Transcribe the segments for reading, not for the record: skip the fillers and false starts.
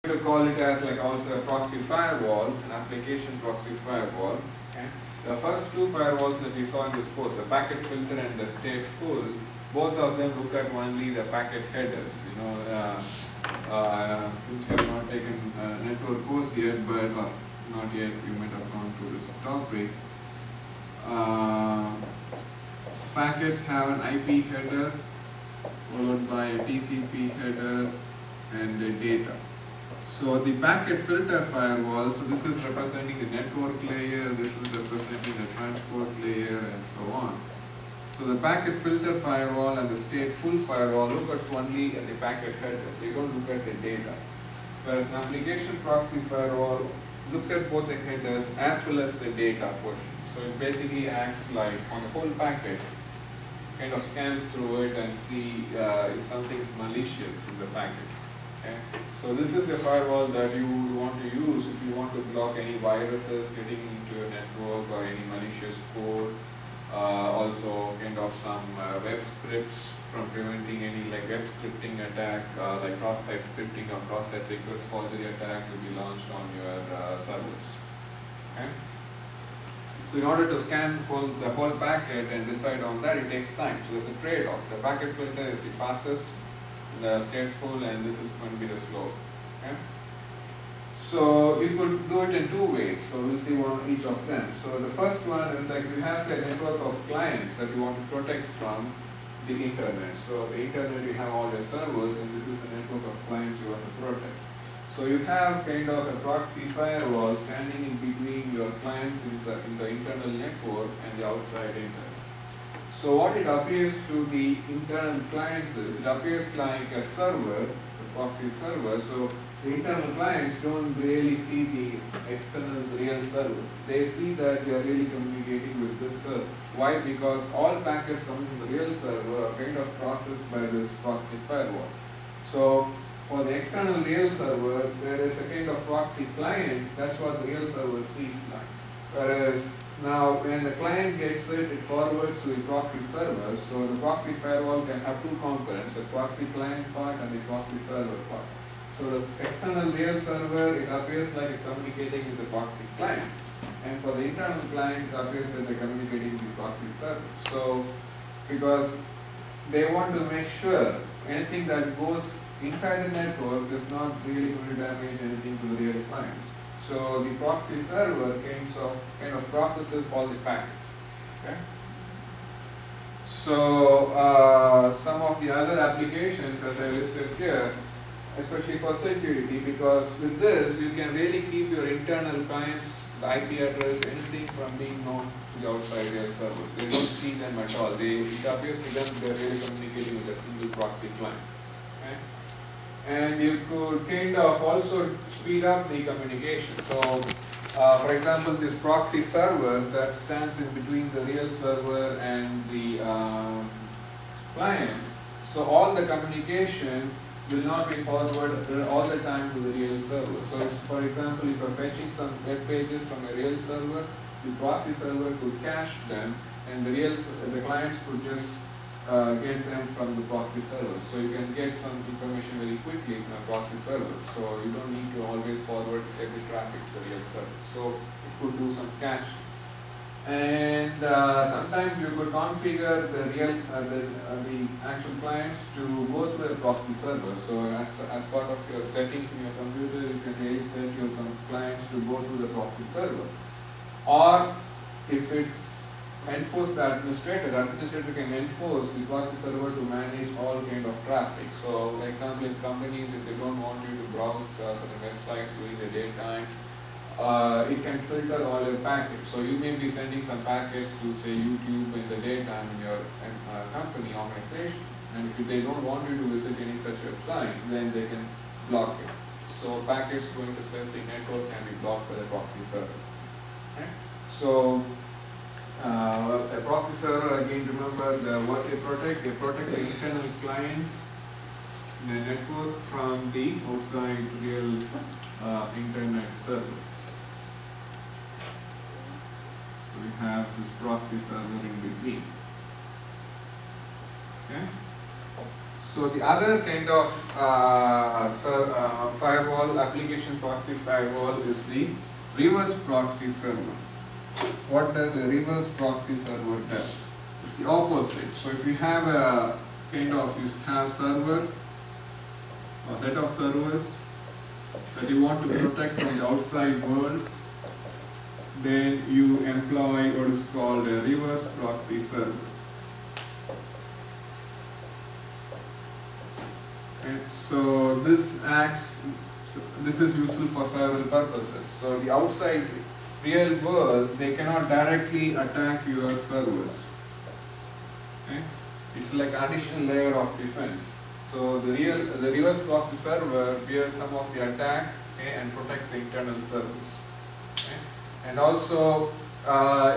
to call it as like also a proxy firewall, an application proxy firewall. Okay. The first two firewalls that we saw in this course, the packet filter and the stateful, both of them look at only the packet headers. You know, since you have not taken a network course yet, but not yet, you might have gone through this topic. Packets have an IP header followed by a TCP header and the data. So the packet filter firewall, so this is representing the network layer, this is representing the transport layer, and so on. So the packet filter firewall and the stateful firewall look at only at the packet headers, they don't look at the data. Whereas an application proxy firewall looks at both the headers as well as the data portion. So it basically acts like on the whole packet, kind of scans through it and see if something is malicious in the packet. Okay. So this is a firewall that you would want to use if you want to block any viruses getting into your network or any malicious code. Also kind of some web scripts from preventing any like web scripting attack, like cross-site scripting or cross-site request forgery attack will be launched on your servers. Okay. So in order to scan the whole packet and decide on that, it takes time. So there's a trade-off. The packet filter is the fastest, the stateful, and this is going to be the slow. Okay? So you could do it in two ways. So we'll see each of them. So the first one is like you have a network of clients that you want to protect from the internet. So the internet, you have all your servers, and this is a network of clients you want to protect. So you have kind of a proxy firewall standing in between your clients in the internal network and the outside internet. So what it appears to the internal clients is, it appears like a server, a proxy server. So the internal clients don't really see the external real server. They see that they are really communicating with this server. Why? Because all packets coming from the real server are kind of processed by this proxy firewall. So for the external real server, there is a kind of proxy client. That's what the real server sees like. Whereas now, when the client gets it, it forwards to the proxy server. So the proxy firewall can have two components: the proxy client part and the proxy server part. So the external real server, it appears like it's communicating with the proxy client, and for the internal clients, it appears that they're communicating with the proxy server. So because they want to make sure anything that goes inside the network is not really going to damage anything to the real clients. So the proxy server kind of processes all the packets. Okay? So some of the other applications, as I listed here, especially for security, because with this you can really keep your internal clients, the IP address, anything from being known to the outside real servers. They don't see them at all. It appears to them they're really communicating with a single proxy client. Okay? And you could kind of also speed up the communication. So, for example, this proxy server that stands in between the real server and the clients, so all the communication will not be forwarded all the time to the real server. So, for example, if you're fetching some web pages from a real server, the proxy server could cache them, and the clients could just get them from the proxy server. So you can get some information very quickly from a proxy server. So you don't need to always forward every traffic to the real server. So it could do some cache. And sometimes you could configure the actual clients to go to a proxy server. So as part of your settings in your computer, you can really set your clients to go to the proxy server. Or if it's enforce the administrator can enforce the proxy server to manage all kind of traffic. So, for example, in companies, if they don't want you to browse certain websites during the daytime, it can filter all your packets. So you may be sending some packets to, say, YouTube in the daytime in your company organization, and if they don't want you to visit any such websites, then they can block it. So packets going to specific networks can be blocked by the proxy server. Okay? So a proxy server, again, remember what they protect the internal clients in the network from the outside real internet server. So we have this proxy server in between. Okay. So the other kind of firewall, application proxy firewall, is the reverse proxy server. What does a reverse proxy server do? It's the opposite. So if you have a kind of, you have server, a set of servers that you want to protect from the outside world, then you employ what is called a reverse proxy server. Okay. So this is useful for several purposes. So the outside real world, they cannot directly attack your servers. Okay. It's like additional layer of defense. So the reverse proxy server bears some of the attack, okay, and protects the internal servers. Okay. And also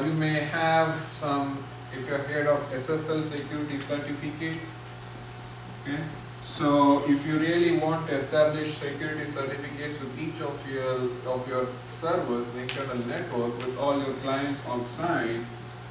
you may have some, if you have heard of SSL security certificates. Okay. So if you really want to establish security certificates with each of your servers in the internal network with all your clients outside,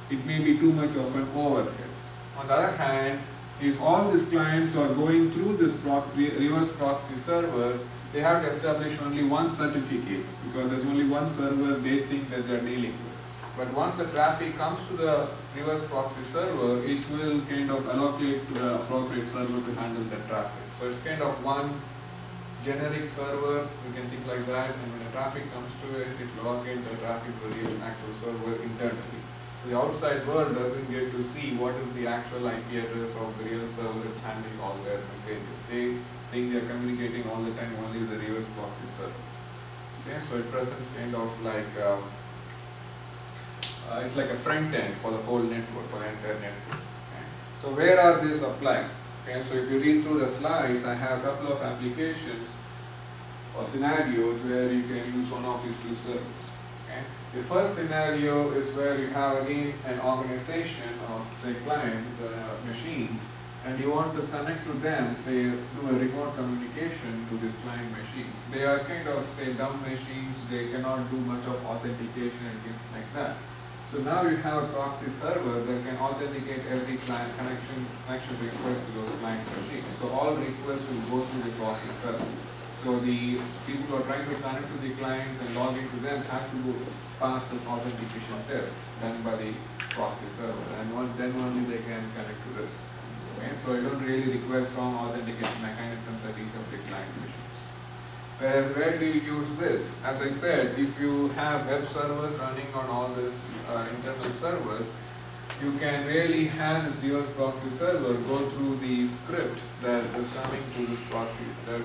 it may be too much of an overhead. On the other hand, if all these clients are going through this reverse proxy server, they have to establish only one certificate because there's only one server they think that they're dealing with. But once the traffic comes to the reverse proxy server, it will kind of allocate to the appropriate server to handle the traffic. So it's kind of one generic server, we can think like that, and when the traffic comes to it, it will allocate the traffic to the real actual server internally. So the outside world doesn't get to see what is the actual IP address of the real server that's handling all their messages. They think they're communicating all the time only with the reverse proxy server. Okay, so it presents kind of like it's like a front end for the whole network, for the entire network. Okay. So where are these applied? Okay, so if you read through the slides, I have a couple of applications or scenarios where you can use one of these two servers. Okay. The first scenario is where you have again an organization of say client machines, and you want to connect to them, say do a remote communication to these client machines. They are kind of say dumb machines, they cannot do much of authentication and things like that. So now you have a proxy server that can authenticate every client connection request to those client machines. So all requests will go through the proxy server. So the people who are trying to connect to the clients and log into them have to go pass this authentication test done by the proxy server, and then only they can connect to this. Okay, so you don't really require strong authentication mechanisms at each of the client machines. Whereas where do you use this? As I said, if you have web servers running on all these internal servers, you can really have this reverse proxy server go through the script that is coming to this proxy, the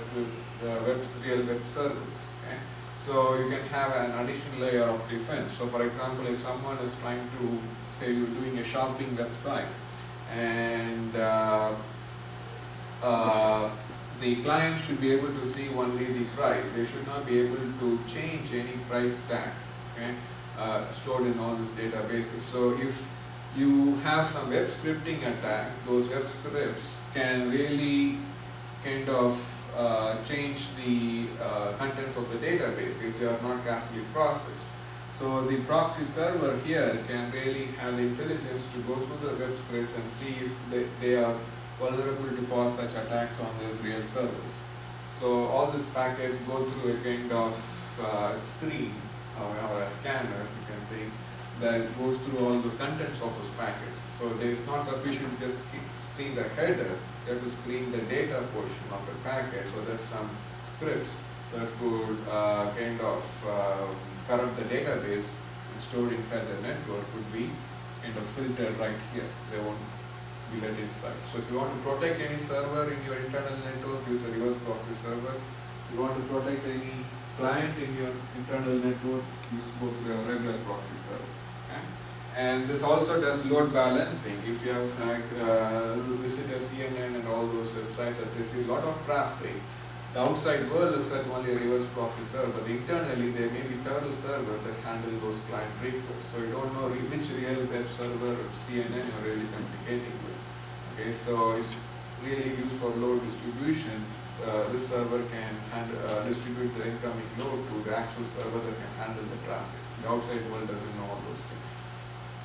real web servers. Okay? So you can have an additional layer of defense. So for example, if someone is trying to, say you're doing a shopping website, and the client should be able to see only the price. They should not be able to change any price tag, okay, stored in all these databases. So if you have some web scripting attack, those web scripts can really kind of change the contents of the database if they are not carefully processed. So the proxy server here can really have the intelligence to go through the web scripts and see if they are vulnerable to cause such attacks on these real servers. So all these packets go through a kind of screen or a scanner, you can think, that goes through all the contents of those packets. So it's not sufficient to just screen the header, you have to screen the data portion of the packet, so that some scripts that could kind of corrupt the database stored inside the network would be kind of filtered right here. They won't be let inside. So if you want to protect any server in your internal network, use a reverse proxy server. If you want to protect any client in your internal network, use both the regular proxy server. Okay? And this also does load balancing. If you have visited CNN and all those websites that receive a lot of traffic, the outside world looks at only a reverse proxy server, but internally there may be several servers that handle those client requests. So you don't know which real web server or CNN you're really communicating with. Okay, so it's really used for load distribution. This server can distribute the incoming load to the actual server that can handle the traffic. The outside world doesn't know all those things.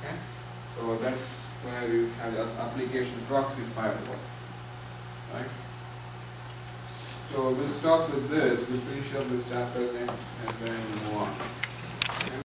Okay, so that's where you have this application proxy firewall, right? So we'll stop with this. We'll finish up this chapter next. And